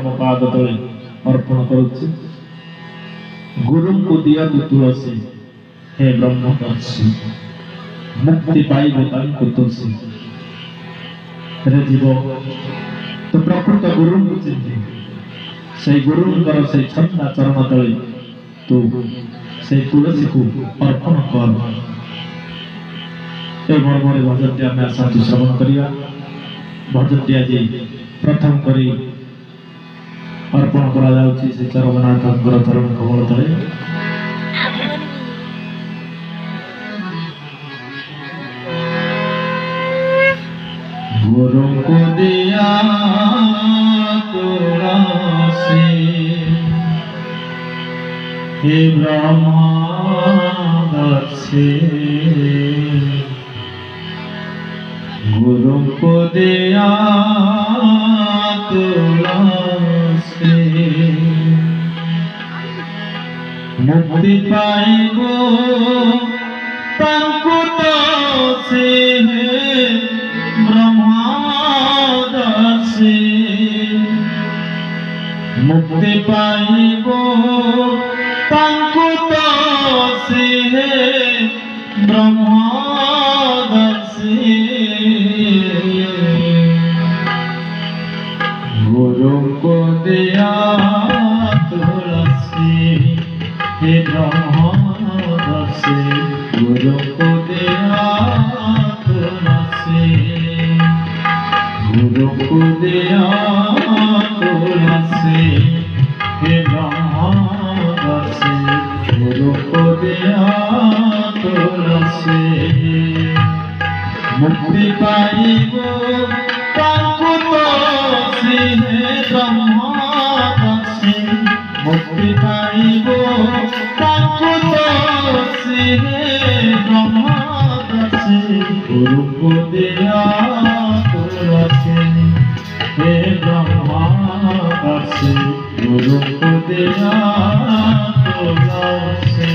तम पाद तले अर्पण करुछि। गुरु को दिया तुलसी हे ब्रह्मदर्शी मुक्ति पाइब तांको तुलसी। रे जीव तो प्रकृत गुरु को चिंती से गुरुंकर से छंदा चरण तले तू से तुलसी को अर्पण कर। ए मर्मरे भजनटी आम आसा श्रवण करिया। भजनटी आज प्रथम करी अर्पण करा जाउछि से चरमनाथंकर चरण कमल तले। गुरु को दिया तुलसी हे ब्रह्मदर्शी। गुरु को दिया तुलसी मुक्ति पाइबो तांको तुलसी हे ब्रह्मदर्शी। मुक्ति पाइबो तांको तुलसी हे ब्रह्मदर्शी। गुरु को दिया तुलसी हे ब्रह्मदर्शी। गुरु को दिया तुलसी। गुरु को दिया तुलसी हे ब्रह्मदर्शी। गुरु को दिया तुलसी मुक्ति पाइबो तांको तुलसी हे ब्रह्मदर्शी। मुक्ति पाइबो तांको तुलसी हे ब्रह्मदर्शी। गुरु को दिया तुलसी हे ब्रह्मदर्शी। गुरु को दिया तुलसी।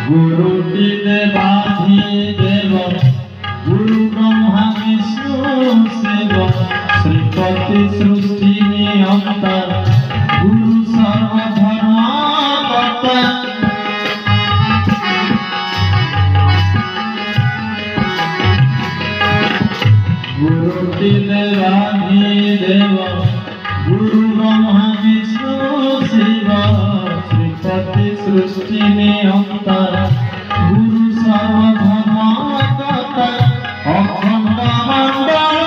गुरु दिले बाधी देव गुरु ब्रह्मा विष्णु शिव श्रीपति सृष्टि नियंता गुरु सर्वधर्मावता। गुरु दिले बाधी देव गुरु ब्रह्मा विष्णु शिव श्रीपति सृष्टि नियंता गुरु सर्वधर्मावता। अखंड मंडल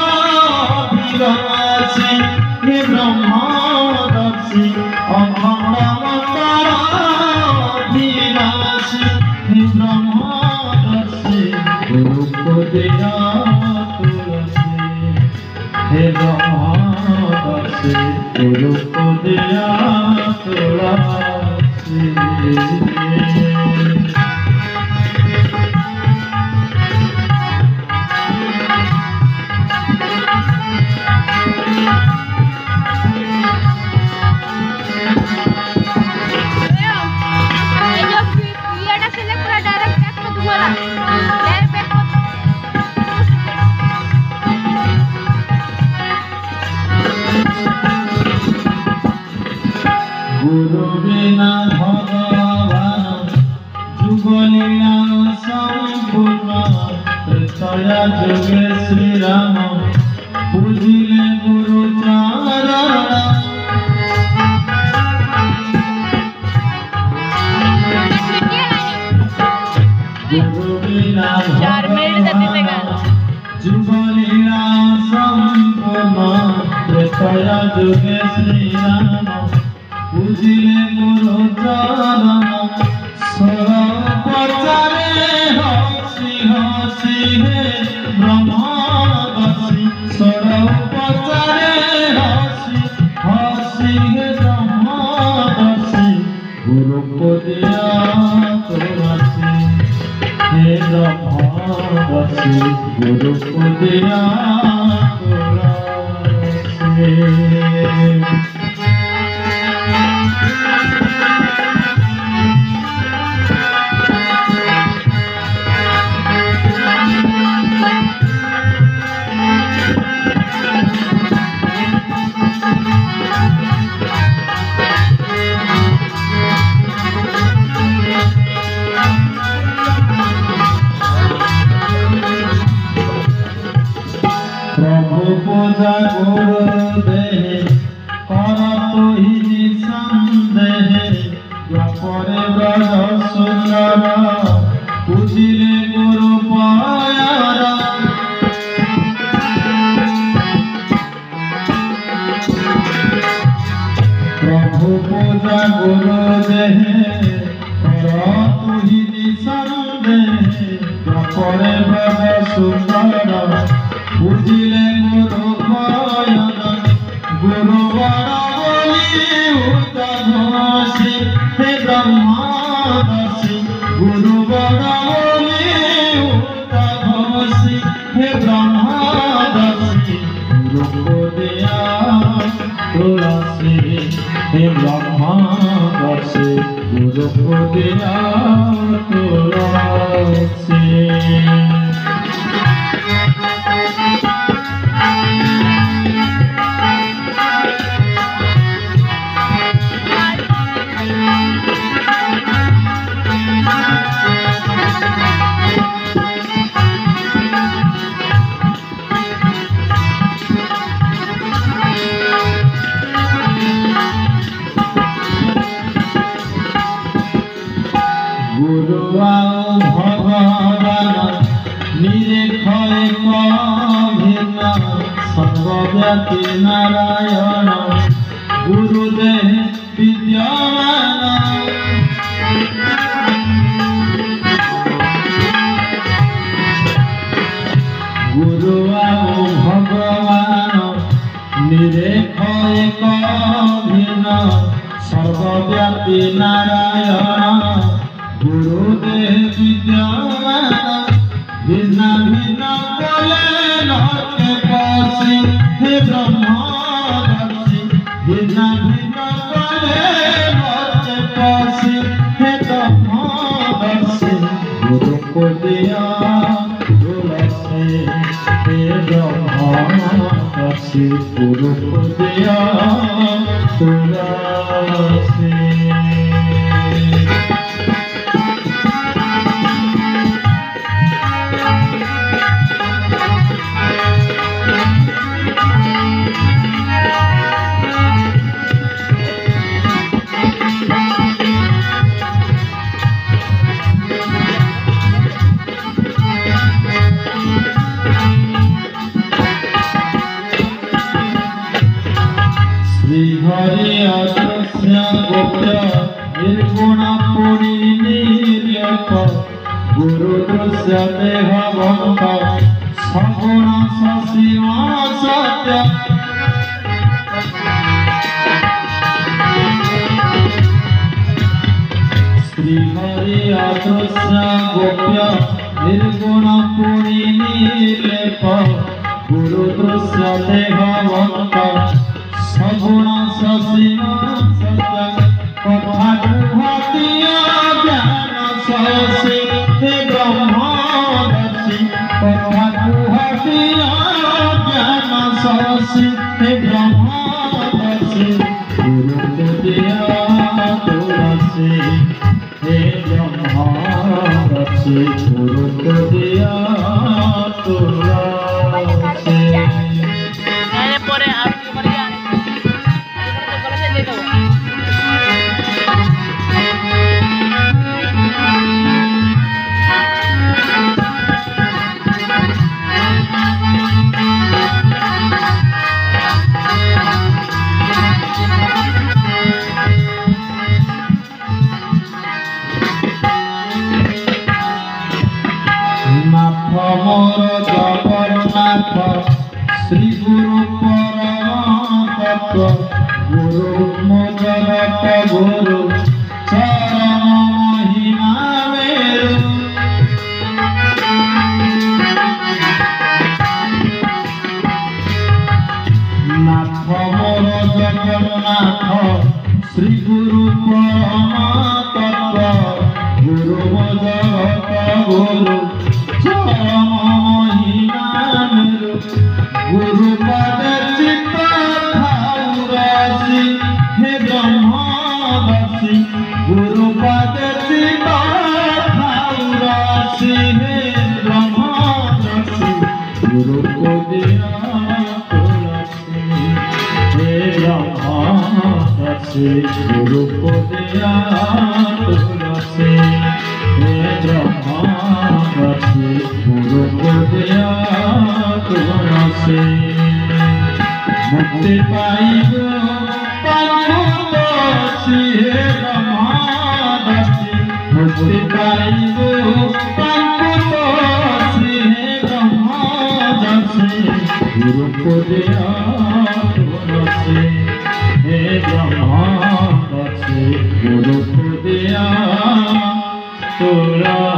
विनाशी हे ब्रह्मदर्शी। अखंड मंडल विनाशी हे ब्रह्मदर्शी। गुरु को दिया तुलसी हे ब्रह्मदर्शी। गुरु को दिया तुलसी। गुरु बिना भगवान जुगलीला संपूर्ण। त्रैतया जुगे श्री राम पूजिले गुरु चरण। गुरु बिना भगवान जुगलीला संपूर्ण। त्रैतया जुगे श्री राम पूजिले गुरु चरण। पचारे हसी हसी हे ब्रह्मदर्शी। पचारे हसी हसी हे ब्रह्मदर्शी। गुरु को दिया तुलसी हे ब्रह्मदर्शी गुरु को दिया तुलसी। पूजा गुरुदेव करत ही निसंदेह द्वापरे ब्रज सुंदर पूजिले गुरु पायार। प्रभु पूजा गुरुदेव करत ही निसंदेह द्वापरे ब्रज सुंदर पूजिले गुरु पायन। गुरु बड़ी उतघोषी हे ब्रह्मदर्शी गुरु बड़ी उतघोषी हे ब्रह्मदर्शी गुरु को दिया तुलसी हे ब्रह्मदर्शी गुरु को दिया तुलसी। गुरु भगवान निरेखय भिन्न सर्वव्यापी नारायण गुरुदेव विद्यमान। गुरु भगवान निरेखय भिन्न सर्वव्यापी नारायण गुरुदेव विद्यमान। भिन्न भिन्न कले नरके पशि हे ब्रह्मदर्शी भिन्न भिन्न कले नरके पशि हे ब्रह्मदर्शी गुरु को दिया तुलसी हे ब्रह्मदर्शी गुरु को दिया तुलसी। हरि अदृश्य गोप्य निर्गुण पुरी निर्लेप गुरु दृश्य देहवंत सगुण ससीम सत्य। श्री हरि अदृश्य गोप्य निर्गुण पुरी निर्लेप गुरु दृश्य देहवंत सगुण ससीम सत्य। कथा कुहतिया ज्ञान सहसी हे ब्रह्मदर्शी कथा कुहतिया ज्ञान सहसी हे ब्रह्मदर्शी गुरु को दिया तुलसी हे ब्रह्मदर्शी गुरु को दिया तुलसी। मोर जगन्नाथ श्री गुरु परम तत्व गुरु मोजरत गुरु चरण गुरु महिमामेरु गुरु पद चित्त ठाउरासी हे ब्रह्मवासी गुरु पद चित्त ठाउरासी हे ब्रह्मवासी गुरु को दिया तुलसी हे ब्रह्मवासी गुरु को दिया तुलसी हे ब्रह्मवासी गुरु को दिया तुलसी मुक्ति पाइब तुलसी हे ब्रह्मवासी मुक्ति पाइब तुलसी हे ब्रह्मवासी गुरु को दिया तुलसी हे ब्रह्मवासी गुरु को दिया तुलसी।